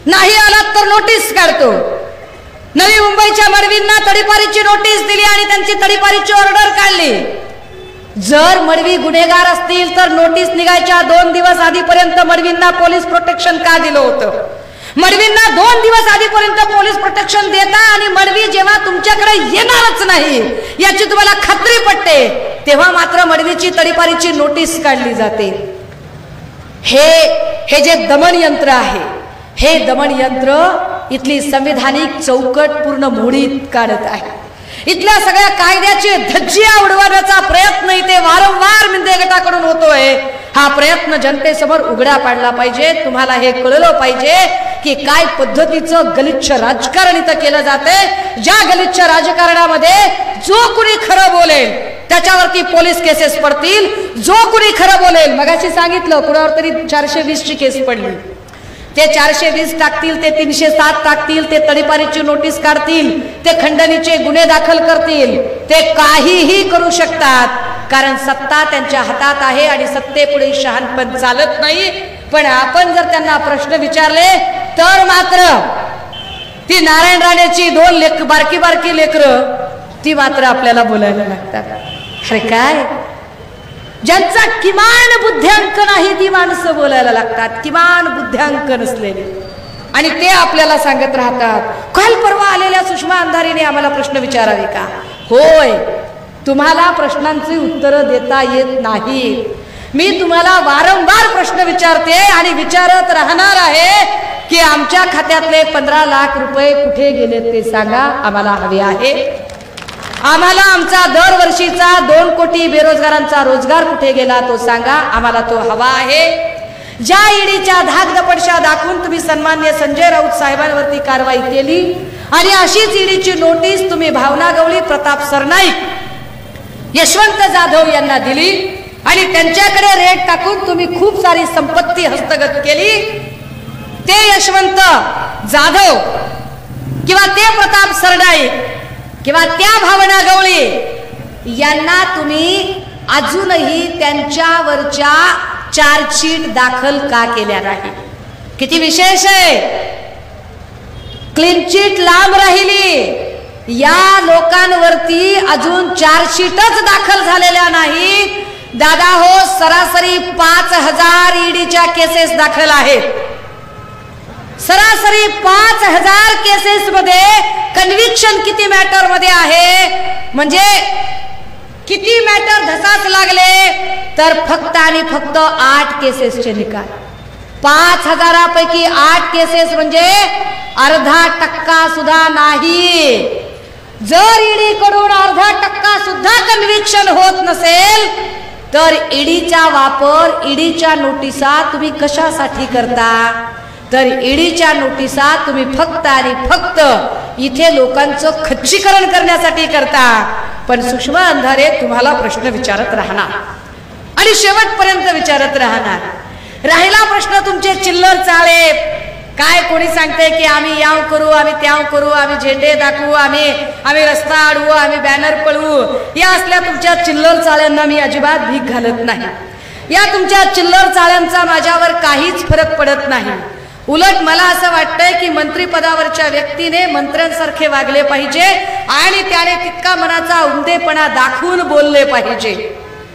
नाही आलात तर नोटीस काढतो. नवी मुंबईच्या मडवींना तडीपारीची नोटीस दिली आणि त्यांची तडीपारीची ऑर्डर काढली. जर मडवी गुन्हेगार असतील तर नोटीस निघायच्या 2 दिवस आधीपर्यंत मडवींना पोलीस प्रोटेक्शन का दिलं होतं? मडवींना 2 दिवस आधीपर्यंत पोलीस प्रोटेक्शन देता आणि मडवी जेव्हा तुमच्याकडे येणारच नाही याची तुम्हाला खात्री पटते तेव्हा मात्र मडवीची तडीपारीची नोटीस काढली जाते. हे जे दमन यंत्र आहे, हे दमन यंत्र इथली संविधानिक चौकट पूर्ण मोडीत काढत आहे. इथल्या सगळ्या कायद्याची धज्जिया उडवण्याचा प्रयत्न इथे वारंवार शिंदे गटाकडून होतोय. हा प्रयत्न जनतेसमोर उघडा पाडला पाहिजे. तुम्हाला हे कळलं पाहिजे की काय पद्धतीचं गलिच्छ राजकारण इथं केलं जाते. ज्या गलिच्छ राजकारणामध्ये जो कुणी खरं बोलेल त्याच्यावरती पोलीस केसेस पडतील. जो कुणी खरं बोलेल, मगाशी सांगितलं कुणावर तरी 420 ची केस पडली, ते 420 टाकतील, ते 307 टाकतील, ते तडीपारीची नोटीस काढतील, ते खंडणीचे गुन्हे दाखल करतील, ते काहीही करू शकतात. कारण सत्ता त्यांच्या हातात आहे आणि सत्तेपुढे शहाणपण चालत नाही. पण आपण जर त्यांना प्रश्न विचारले तर मात्र ती नारायण राणेची 2 बारकी बारकी लेकरं ती मात्र आपल्याला बोलायला लागतात. अरे काय, ज्यांचा किमान बुद्ध्यांक नाही ती माणसं बोलायला लागतात, किमान बुद्ध्यांक नसलेले, आणि ते आपल्याला सांगत राहतात. काल परवा आलेल्या सुषमा अंधारीने आम्हाला प्रश्न विचारावे का? होय, तुम्हाला प्रश्नांची उत्तरं देता येत नाही. मी तुम्हाला वारंवार प्रश्न विचारते आणि विचारत राहणार आहे की आमच्या खात्यातले 15 लाख रुपये कुठे गेले ते सांगा, आम्हाला हवे आहे. आम्हाला आमचा दरवर्षीचा 2 कोटी बेरोजगारांचा रोजगार कुठे गेला तो सांगा, आम्हाला तो हवा आहे. ज्या ईडीच्या धाकदपटशा दाखवून तुम्ही सन्मान्य संजय राऊत साहेबांवरती कारवाई केली आणि अशीच ईडीची नोटीस तुम्ही भावना गवळी, प्रताप सरनाईक, यशवंत जाधव यांना दिली आणि त्यांच्याकडे रेट टाकून तुम्ही खूप सारी संपत्ती हस्तगत केली. ते यशवंत जाधव किंवा ते प्रताप सरनाईक किंवा त्या भावना गवळी यांना तुम्ही अजूनही त्यांच्यावरच्या चार्जशीट दाखल का केल्या नाही? किती विशेष आहे. क्लीन चिट लांब राहिली, या लोकांवरती अजून चार्जशीटच दाखल झालेल्या नाही. दादा हो, सरासरी 5000 ईडीच्या केसेस दाखल आहेत. सरासरी 5000 केसेस मध्ये कन्व्हिक्शन किती मॅटर मध्ये आहे? म्हणजे किती मॅटर धसाच लागले? तर फक्त आणि फक्त 8 केसेसचे निकाल. 5000 पैकी 8 केसेस म्हणजे अर्धा टक्का सुद्धा नाही. जर ईडी कडून अर्धा टक्का सुद्धा कन्व्हिक्शन होत नसेल तर ईडीचा वापर, ईडीच्या नोटिसा तुम्ही कशासाठी करता? तर ईडीच्या नोटिसा तुम्ही फक्त आणि फक्त इथे लोकांचं खच्चीकरण करण्यासाठी करता. पण सुषमा अंधारे तुम्हाला प्रश्न विचारत राहणार आणि शेवटपर्यंत विचारत राहणार. राहिला प्रश्न तुमचे चिल्लर चाळे. काय कोणी सांगते की आम्ही याव करू, आम्ही त्याव करू, आम्ही झेंडे दाखवू, आम्ही रस्ता अडवू, आम्ही बॅनर पळवू. या असल्या तुमच्या चिल्लर चाळ्यांना मी अजिबात भीक घालत नाही. या तुमच्या चिल्लर चाळ्यांचा माझ्यावर काहीच फरक पडत नाही. उलट मला असं वाटतंय की मंत्रिपदावरच्या व्यक्तीने मंत्र्यांसारखे वागले पाहिजे आणि त्याने तितका मनाचा उमदेपणा दाखवून बोलले पाहिजे.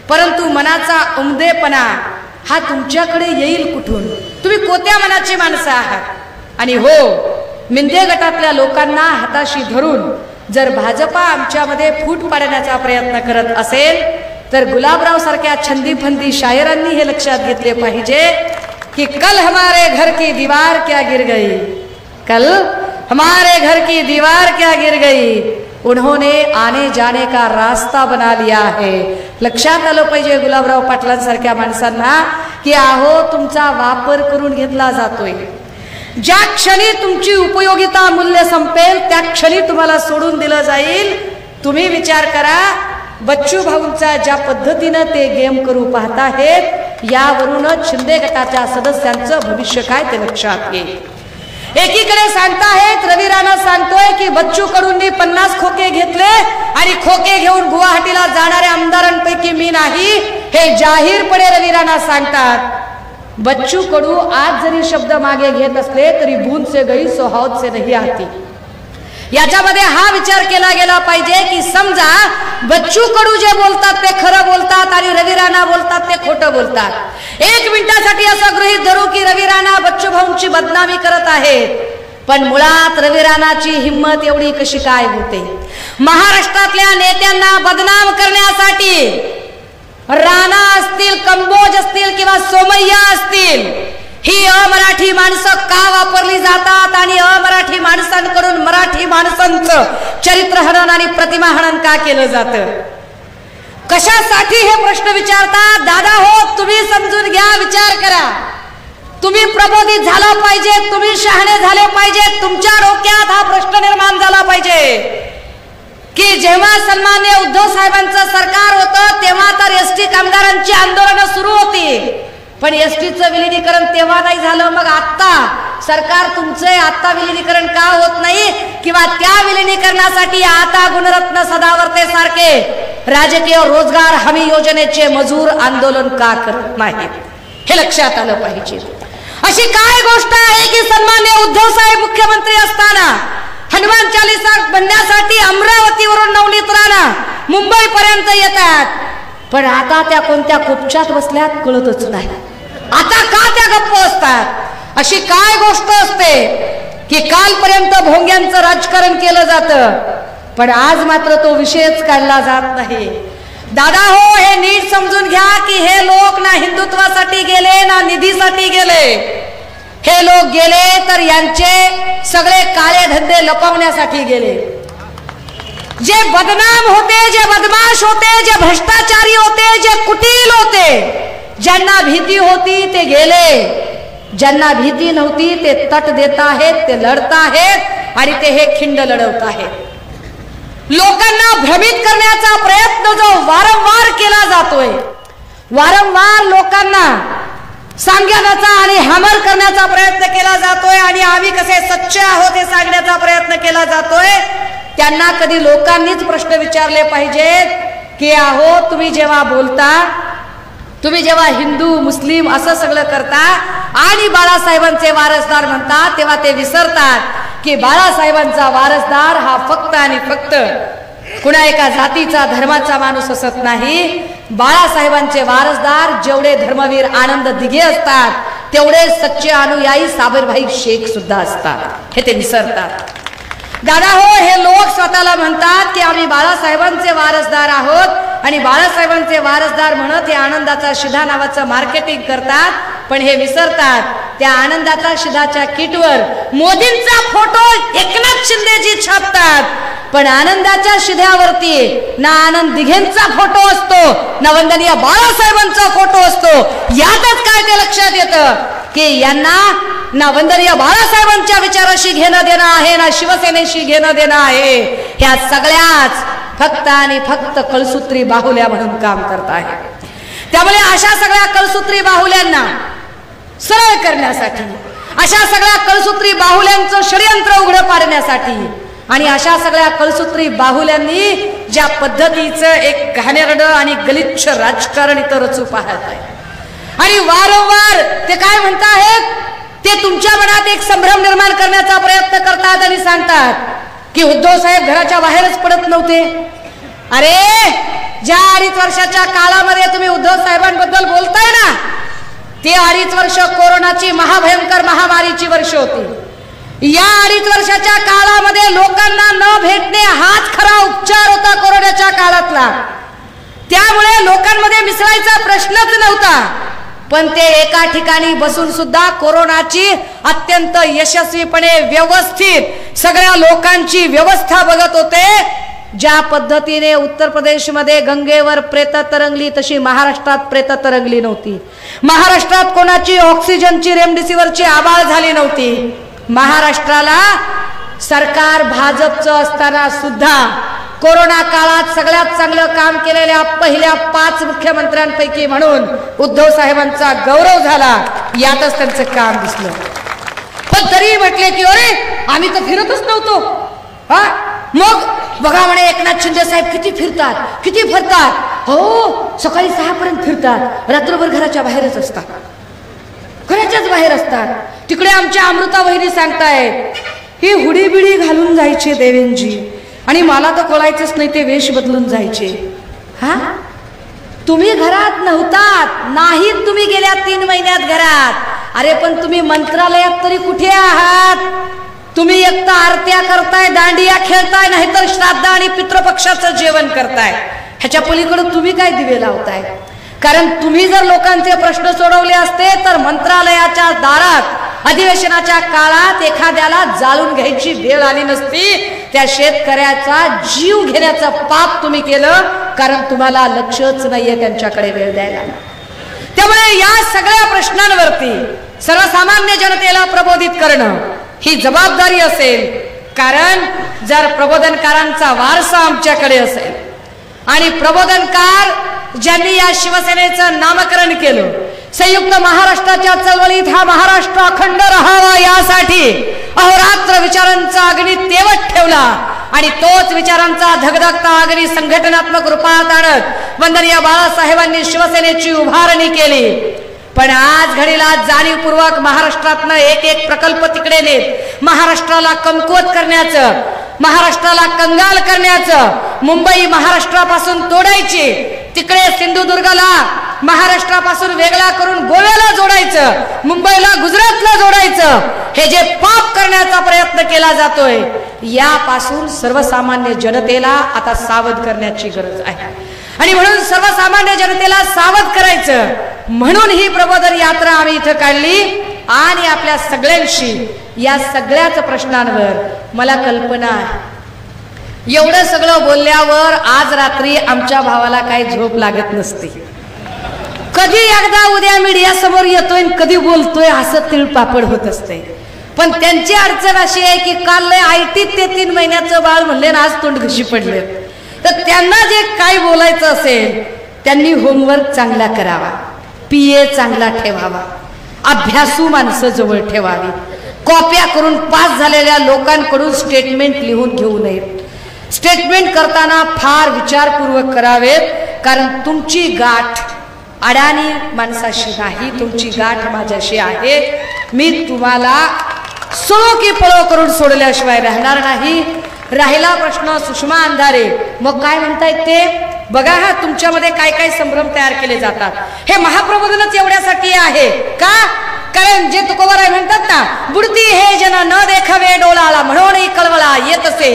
परंतु मनाचा उमदेपणा हा तुमच्याकडे येईल कुठून? तुम्ही कोत्या मनाची माणसं आहात. आणि हो, मिंदे गटातल्या लोकांना हाताशी धरून जर भाजपा आमच्यामध्ये फूट पाडण्याचा प्रयत्न करत असेल तर गुलाबराव सारख्या छंदी फंदी शायरांनी हे लक्षात घेतले पाहिजे कि कल हमारे घर की दीवार क्या गिर गई, कल हमारे घर की दीवार क्या गिर गई, उन्होंने आने जाने का रास्ता बना लिया है. लक्षात आलं पाहिजे गुलाबराव पाटलांसारख्या माणसांना की आहो तुमचा वापर करून घेतला जातोय. ज्या क्षणी तुमची उपयोगिता मूल्य संपेल त्या क्षणी तुम्हाला सोडून दिलं जाईल. तुम्ही विचार करा, बच्चू भाऊंचा ज्या पद्धतीनं ते गेम करू पाहताहेत यावरूनच शिंदे गटाच्या सदस्यांचं भविष्य काय ते लक्षात येईल. एकीकडे सांगताहेत, रवी राणा सांगतोय की बच्चू कडूंनी 50 खोके घेतले आणि खोके घेऊन गुवाहाटीला जाणाऱ्या आमदारांपैकी मी नाही, हे जाहीरपणे रवी राणा सांगतात. बच्चू कडू आज जरी शब्द मागे घेत असले तरी बूंद से गई सो हौद से नहीं आती. याच्यामध्ये हा विचार केला गेला पाहिजे की समजा बच्चू कडू जे बोलतात ते खरं बोलतात आणि रवी राणा बोलतात ते खोटं बोलतात. 1 मिनिटासाठी असं गृहीत धरू की रवी राणा बच्चू भाऊंची बदनामी करत आहेत, पण मुळात रवी राणाची हिम्मत एवढी कशी काय होते? महाराष्ट्रातल्या नेत्यांना बदनाम करण्यासाठी राणा असतील, कंबोज असतील किंवा सोमय्या असतील, ही अमराठी माणसं का वापरली जातात आणि अमराठी माणसांकडून मराठी माणसांचं चरित्र हनन आणि प्रतिमा हनन का केलं जातं? कशासाठी हे प्रश्न विचारतात? दादा हो, तुम्ही समजून घ्या, विचार करा. तुम्ही प्रबोधित झाला पाहिजे, तुम्ही शहाणे झाले पाहिजे. तुमच्या डोक्यात हा प्रश्न निर्माण झाला पाहिजे की जेव्हा सन्मान्य उद्धव साहेबांचं सरकार होतं तेव्हा तर एसटी कामगारांची आंदोलनं सुरू होती, पण एसटीचं विलीनीकरण तेव्हा नाही झालं. मग आता सरकार तुमचे आता विलीनीकरण का होत नाही किंवा त्या विलीनीकरणासाठी आता गुणरत्न सदावर्ते सारखे राजकीय रोजगार हमी योजनेचे मजूर आंदोलन का करत नाहीत? हे लक्षात आलं पाहिजे. अशी काय गोष्ट आहे की सन्मान्य उद्धव साहेब मुख्यमंत्री असताना हनुमान चालीसा म्हणण्यासाठी अमरावतीवरून नवनीत राणा मुंबई पर्यंत येतात, पण आता त्या कोणत्या कोपच्यात बसल्यात कळतच नाही. आता का त्या गप्प असतात? अशी काय गोष्ट असते की कालपर्यंत भोंग्यांचं राजकारण केलं जातं, पण आज मात्र तो विषयच काढला जात नाही. दादा हो, हे नीट समजून घ्या की हे लोक ना हिंदुत्वासाठी गेले ना निधीसाठी गेले. हे लोक गेले तर यांचे सगळे काळे धंदे लपवण्यासाठी गेले. जे बदनाम होते, जे बदमाश होते, जे भ्रष्टाचारी होते, जे कुटील होते, ज्यांना भीती होती ते गेले, ज्यांना भीती नव्हती ते तट देत आहेत, ते लढत आहेत आणि ते हे खिंड लढवत आहेत. लोकांना भ्रमित करण्याचा प्रयत्न जो वारंवार केला जातोय, वारंवार लोकांना सांगण्याचा आणि हॅमर करण्याचा प्रयत्न केला जातोय आणि आम्ही कसे सच्चे आहोत हे सांगण्याचा प्रयत्न केला जातोय, त्यांना कधी लोकांनीच प्रश्न विचारले पाहिजेत की अहो तुम्ही जेव्हा बोलता, तुम्ही जेव्हा हिंदू मुस्लिम असं सगळं करता आणि बाळासाहेबांचे वारसदार म्हणतात, तेव्हा ते विसरतात की बाळासाहेबांचा वारसदार हा फक्त आणि फक्त कुणा एका जातीचा धर्माचा माणूस असत नाही. बाळासाहेबांचे वारसदार जेवढे धर्मवीर आनंद दिघे असतात, तेवढे सच्चे अनुयायी साबरभाई शेख सुद्धा असतात, हे ते विसरतात. दादा हो, हे लोक स्वतःला म्हणतात की आम्ही बाळासाहेबांचे वारसदार आहोत आणि बाळासाहेबांचे वारसदार म्हणत हे आनंदाचा शिधा नावाचं मार्केटिंग करतात, पण हे विसरतात त्या आनंदाचा शिधाच्या किटवर मोदींचा फोटो एकनाथ शिंदेजी छापतात, पण आनंदाच्या शिध्यावरती ना आनंद दिघेंचा फोटो असतो ना वंदनीय बाळासाहेबांचा फोटो असतो. यातच काय ते लक्षात येतं की यांना ना वंदनीय बाळासाहेबांच्या विचाराशी घेणं देणं आहे ना शिवसेनेशी घेणं देणं आहे. ह्या सगळ्याच फक्त आणि फक्त कळसूत्री बाहुल्या म्हणून काम करत आहे. त्यामुळे अशा सगळ्या कळसूत्री बाहुल्यांना सरळ करण्यासाठी, अशा सगळ्या कळसूत्री बाहुल्यांचं षडयंत्र उघडं पाडण्यासाठी आणि अशा सगळ्या कळसूत्री बाहुल्यांनी ज्या पद्धतीचं एक घाणेरडं आणि गलिच्छ राजकारण इथं रचू पाहत आहे आणि वारंवार ते काय म्हणतात, ते तुमच्या मनात एक संभ्रम निर्माण करण्याचा प्रयत्न करतात आणि सांगतात की उद्धव साहेब घराच्या बाहेरच पडत नव्हते. अरे ज्या 2.5 वर्षाच्या काळामध्ये तुम्ही उद्धव साहेबांबद्दल बोलताय ना, ते 2.5 वर्ष कोरोनाची महाभयंकर महामारीची वर्ष होती. या 2.5 वर्षाच्या काळामध्ये लोकांना न भेटणे हाच खरा उपचार होता कोरोनाच्या काळातला. त्यामुळे लोकांमध्ये मिसळायचा प्रश्नच नव्हता. पण ते एका ठिकाणी बसून सुद्धा कोरोनाची अत्यंत यशस्वीपणे व्यवस्थित सगळ्या लोकांची व्यवस्था बघत होते. ज्या पद्धतीने उत्तर प्रदेशमध्ये गंगेवर प्रेत तरंगली, तशी महाराष्ट्रात प्रेत तरंगली नव्हती. महाराष्ट्रात कोणाची ऑक्सिजनची रेमडेसिवीरची आबाळ झाली नव्हती. महाराष्ट्राला सरकार भाजपचं असताना सुद्धा कोरोना काळात सगळ्यात चांगलं काम केलेल्या पहिल्या 5 मुख्यमंत्र्यांपैकी म्हणून उद्धव साहेबांचा गौरव झाला. यातच त्यांचं काम दिसलं. पण तरी म्हटले की अरे आम्ही तर फिरतच नव्हतो. हा मग बघा म्हणे एकनाथ शिंदे साहेब किती फिरतात, किती फिरतात. हो सकाळी 6 पर्यंत फिरतात, रात्रभर घराच्या बाहेरच असतात, घराच्याच बाहेर असतात. तिकडे आमच्या अमृता वहिनी सांगतायत ही हुडी बिडी घालून जायचे देवेंजी आणि मला तर कळायचंच नाही ते वेश बदलून जायचे. हा तुम्ही घरात नव्हतात, नाहीत तुम्ही गेल्या 3 महिन्यात घरात. अरे पण तुम्ही मंत्रालयात तरी कुठे आहात? तुम्ही एक तर आरत्या करताय, दांडिया खेळताय, नाहीतर श्राद्ध आणि पितृपक्षाचं जेवण करताय. ह्याच्या पलीकडे तुम्ही काय दिवे लावताय? कारण तुम्ही जर लोकांचे प्रश्न सोडवले असते तर मंत्रालयाच्या दारात अधिवेशनाच्या काळात एखाद्याला जाळून घ्यायची वेळ आली नसती. त्या शेतकऱ्याचा जीव घेण्याचं पाप तुम्ही केलं, कारण तुम्हाला लक्षच नाहीये त्यांच्याकडे वेळ द्यायला. त्यामुळे या सगळ्या प्रश्नांवरती सर्वसामान्य जनतेला प्रबोधित करणं ही जबाबदारी असेल. कारण जर प्रबोधनकारांचा वारसा आमच्याकडे असेल आणि प्रबोधनकार ज्यांनी या शिवसेनेचं नामकरण केलं, संयुक्त महाराष्ट्राच्या चळवळीत हा महाराष्ट्र अखंड राहावा यासाठी अहोरात्र विचारांचा अग्नी तेवत ठेवला आणि तोच विचारांचा धगधगता अग्नी संघटनात्मक रूपात आणत वंदनीय बाळासाहेबांनी शिवसेनेची उभारणी केली. पण आज घडीला जाणीवपूर्वक महाराष्ट्रातनं एक प्रकल्प तिकडे नेत महाराष्ट्राला कमकुवत करण्याचं, महाराष्ट्राला कंगाल करण्याचं, मुंबई महाराष्ट्रापासून तोडायची, तिकडे सिंधुदुर्गला महाराष्ट्रापासून वेगळा करून गोव्याला जोडायचं, मुंबईला गुजरातला जोडायचं, हे जे पाप करण्याचा प्रयत्न केला जातोय, यापासून सर्वसामान्य जनतेला आता सावध करण्याची गरज आहे. आणि म्हणून सर्वसामान्य जनतेला सावध करायचं म्हणून ही प्रबोधन यात्रा आम्ही इथं काढली आणि आपल्या सगळ्यांशी या सगळ्याच प्रश्नांवर मला कल्पना आहे एवढं सगळं बोलल्यावर आज रात्री आमच्या भावाला काही झोप लागत नसते. कधी एकदा उद्या मीडिया समोर येतोय कधी बोलतोय असं तिळपापड होत असते. पण त्यांची अडचण अशी आहे की काल आयटीत ते 3 महिन्याचं बाळ म्हणले ना आज तोंड घशी पडले. तर त्यांना जे काय बोलायचं असेल त्यांनी होमवर्क चांगला करावा, PA चांगला ठेवावा, अभ्यासू माणसं जवळ ठेवावी, कॉप्या करून पास झालेल्या लोकांकडून स्टेटमेंट लिहून घेऊ नयेत. स्टेटमेंट करताना फार विचारपूर्वक करावेत, कारण तुमची गाठ अडाणी माणसाशी नाही, तुमची गाठ माझ्याशी आहे. मी तुम्हाला सळो की पळो करून सोडल्याशिवाय राहणार नाही. राहिला प्रश्न सुषमा अंधारे, मग काय म्हणतायत ते बघा. हा तुमच्यामध्ये काय काय संभ्रम तयार केले जातात. हे महाप्रबोधनच एवढ्यासाठी आहे का? कारण जे तुकोबाराय म्हणतात ना, बुडती हे जन न देखावे डोळाला, म्हणून कळवळा येत असे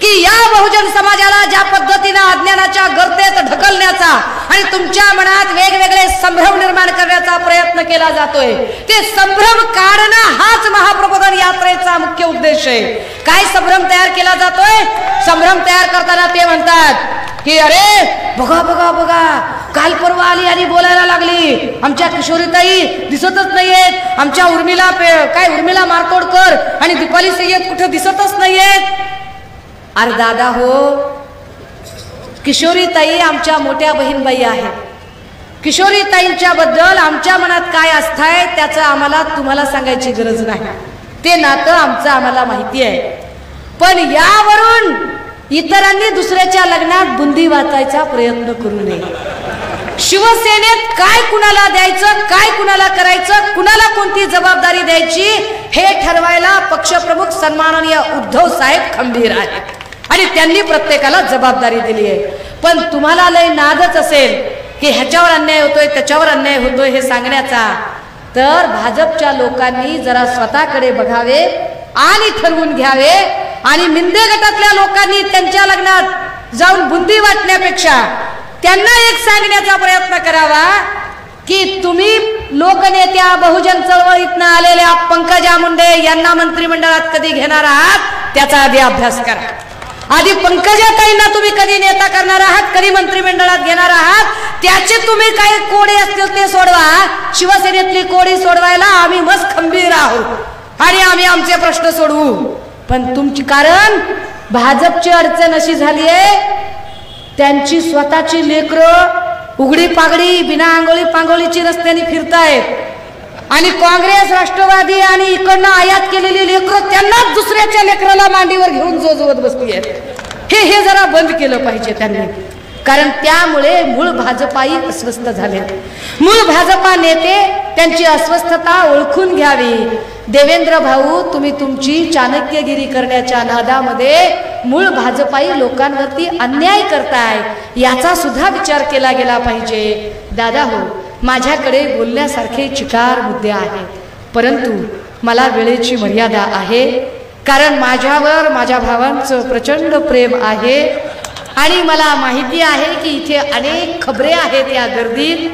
की या बहुजन समाजाला ज्या पद्धतीने अज्ञानाच्या गर्तेत ढकलण्याचा आणि तुमच्या मनात वेगवेगळे संभ्रम निर्माण करण्याचा प्रयत्न केला जातोय, ते संभ्रम काढणं हाच महाप्रबोधन यात्रेचा मुख्य उद्देश आहे. काय संभ्रम तयार केला जातोय? संभ्रम तयार करताना ते म्हणतात की अरे बघा बघा बघा, काल परवा आली आणि बोलायला लागली, आमच्या किशोरीताई दिसतच नाहीयेत, आमच्या उर्मिला उर्मिला मारतोडकर आणि दीपाली सय्यद कुठे दिसतच नाहीयेत. अरे दादा हो, किशोरीताई आमच्या मोठ्या बहीणबाई आहेत. किशोरीताईंच्या बद्दल आमच्या मनात काय असतंय त्याचं आम्हाला तुम्हाला सांगायची गरज नाही. ते नातं आमचं आम्हाला माहिती आहे. पण यावरून इतरांनी दुसऱ्याच्या लग्नात बुंदी वाचायचा प्रयत्न करू नये. शिवसेनेत काय कुणाला द्यायचं, काय कुणाला करायचं, कुणाला कोणती जबाबदारी द्यायची हे ठरवायला पक्षप्रमुख सन्माननीय उद्धव साहेब खंबीर आहेत आणि त्यांनी प्रत्येकाला जबाबदारी दिली आहे. पण तुम्हाला लय नादच असेल की ह्याच्यावर अन्याय होतोय, त्याच्यावर अन्याय होतोय हे सांगण्याचा, तर भाजपच्या लोकांनी जरा स्वतःकडे बघावे आणि ठरवून घ्यावे. आणि मिंदे गटातल्या लोकांनी त्यांच्या लग्नात जाऊन बुंदी वाटण्यापेक्षा त्यांना एक सांगण्याचा प्रयत्न करावा की तुम्ही लोकनेत्या बहुजन चळवळीतनं आलेल्या पंकजा मुंडे यांना मंत्रिमंडळात कधी घेणार आहात त्याचा आधी अभ्यास करा. आधी पंकजाताईंना तुम्ही कधी नेता करणार आहात, कधी मंत्रिमंडळात घेणार आहात, त्याचे तुम्ही काही कोडे असतील ते सोडवा. शिवसेनेतली कोडी सोडवायला आम्ही मस्त खंबीर आहोत आणि आम्ही आमचे प्रश्न सोडवू. पण तुमची, कारण भाजपची अडचण अशी झाली आहे, त्यांची स्वतःची लेकरं उघडी पागडी बिना आंघोळी पांघोळीची रस्त्याने फिरतायत आणि काँग्रेस राष्ट्रवादी आणि इकडनं आयात केलेली लेकरं त्यांनाच दुसऱ्याच्या लेकराला मांडीवर घेऊन जोजवत बसली आहेत. हे जरा बंद केलं पाहिजे त्यांनी, कारण त्यामुळे मूळ भाजपाई अस्वस्थ झाले. मूळ भाजपा नेते त्यांची अस्वस्थता ओळखून घ्यावी. देवेंद्र भाऊ, तुम्ही तुमची चाणक्यगिरी करण्याच्या नादामध्ये मूळ भाजपाई लोकांवरती अन्याय करताय, याचा सुद्धा विचार केला गेला पाहिजे. दादा हो, माझ्याकडे बोलण्यासारखे चिकार मुद्दे आहेत, परंतु मला वेळेची मर्यादा आहे. कारण माझ्यावर माझ्या भावांचं प्रचंड प्रेम आहे आणि मला माहिती आहे की इथे अनेक खबरे आहेत या गर्दीत,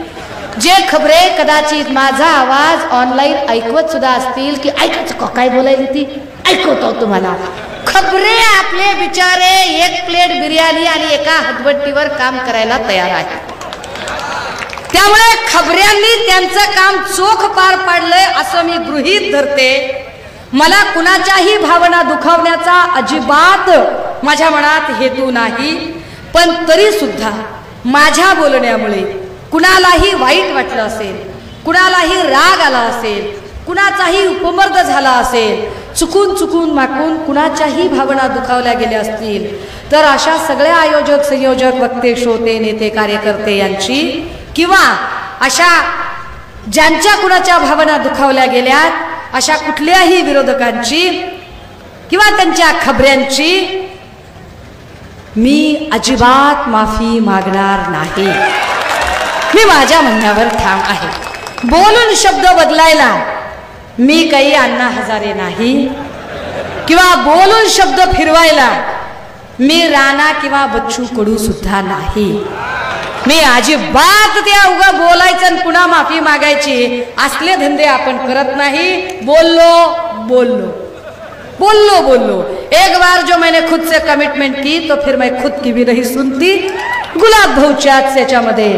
जे खबरे कदाचित माझा आवाज ऑनलाईन ऐकवत सुद्धा असतील की ऐकायचं काय बोलायली ती ऐकवतो तुम्हाला. खबरे आपले बिचारे एक प्लेट बिर्याणी आणि एका हतबट्टीवर काम करायला तयार आहेत. त्यामुळे खबऱ्यांनी त्यांचं काम चोख पार पाडलंय असं मी गृहीत धरते. मला कुणाच्याही भावना दुखावण्याचा अजिबात माझ्या मनात हेतू नाही. पण तरी सुद्धा माझ्या बोलण्यामुळे कुणालाही वाईट वाटलं असेल, कुणालाही राग आला असेल, कुणाचाही उपमर्द झाला असेल, चुकून माकून कुणाच्याही भावना दुखावल्या गेल्या असतील, तर अशा सगळ्या आयोजक संयोजक वक्ते श्रोते नेते कार्यकर्ते यांची किंवा अशा ज्यांच्या कुणाच्या भावना दुखावल्या गेल्यात अशा कुठल्याही विरोधकांची किंवा त्यांच्या खबऱ्यांची मी अजिबात माफी मागणार नाही. मी माझ्या म्हणण्यावर ठाम आहे. बोलून शब्द बदलायला मी काही अण्णा हजारे नाही किंवा बोलून शब्द फिरवायला मी राणा किंवा बच्चू कडू सुद्धा नाही. मी अजिबात त्या उगा बोलायचं आणि पुन्हा माफी मागायची असले धंदे आपण करत नाही. बोललो एक बार जो मैंने खुद से कमिटमेंट की तो फिर मैं खुद की भी नहीं सुनती. गुलाब भाऊच्याच याच्यामध्ये